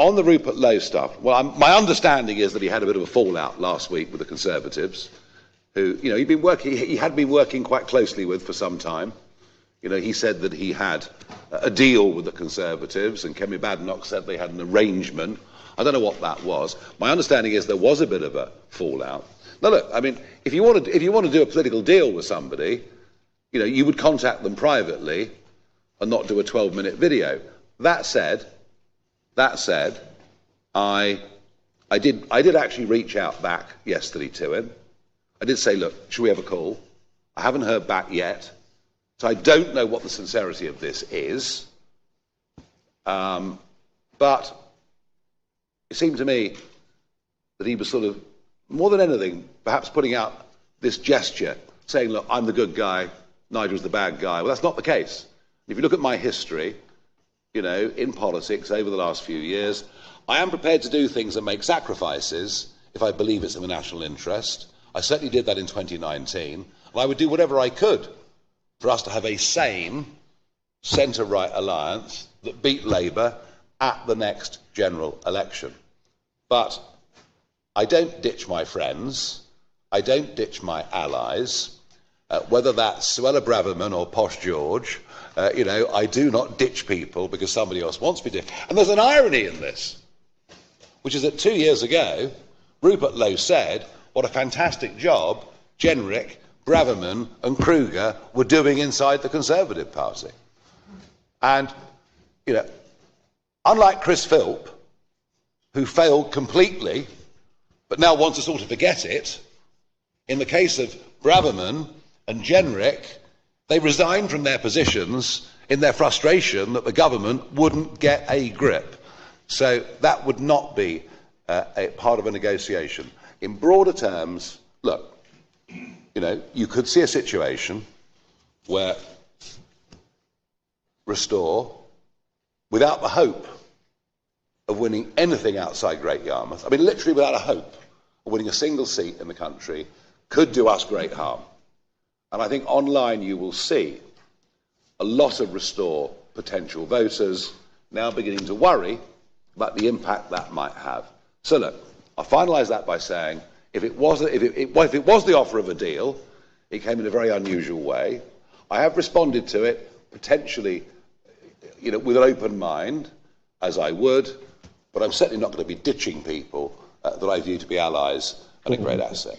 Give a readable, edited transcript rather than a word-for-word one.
On the Rupert Lowe stuff, well, my understanding is that he had a bit of a fallout last week with the Conservatives, who, you know, he had been working quite closely with for some time. You know, he said that he had a deal with the Conservatives, and Kemi Badenoch said they had an arrangement. I don't know what that was. My understanding is there was a bit of a fallout. Now, look, I mean, if you want to do a political deal with somebody, you know, you would contact them privately and not do a 12-minute video. That said, I did actually reach out back yesterday to him. I did say, look, should we have a call? I haven't heard back yet, so I don't know what the sincerity of this is. But it seemed to me that he was sort of, more than anything, perhaps putting out this gesture, saying, look, I'm the good guy, Nigel's the bad guy. Well, that's not the case. If you look at my history, you know, in politics over the last few years, I am prepared to do things and make sacrifices if I believe it's in the national interest. I certainly did that in 2019, and I would do whatever I could for us to have a sane centre-right alliance that beat Labour at the next general election. But I don't ditch my friends, I don't ditch my allies, whether that's Suella Braverman or Posh George. You know, I do not ditch people because somebody else wants me to. And there's an irony in this, which is that 2 years ago, Rupert Lowe said what a fantastic job Jenrick, Braverman and Kruger were doing inside the Conservative Party. And, you know, unlike Chris Philp, who failed completely, but now wants us all to forget it, in the case of Braverman and Jenrick, they resigned from their positions in their frustration that the government wouldn't get a grip. So that would not be a part of a negotiation. In broader terms, look, you know, you could see a situation where Restore, without the hope of winning anything outside Great Yarmouth, I mean literally without a hope of winning a single seat in the country, could do us great harm. And I think online you will see a lot of Restore potential voters now beginning to worry about the impact that might have. So look, I'll finalise that by saying if it was the offer of a deal, it came in a very unusual way. I have responded to it potentially, you know, with an open mind, as I would, but I'm certainly not going to be ditching people that I view to be allies and a great asset.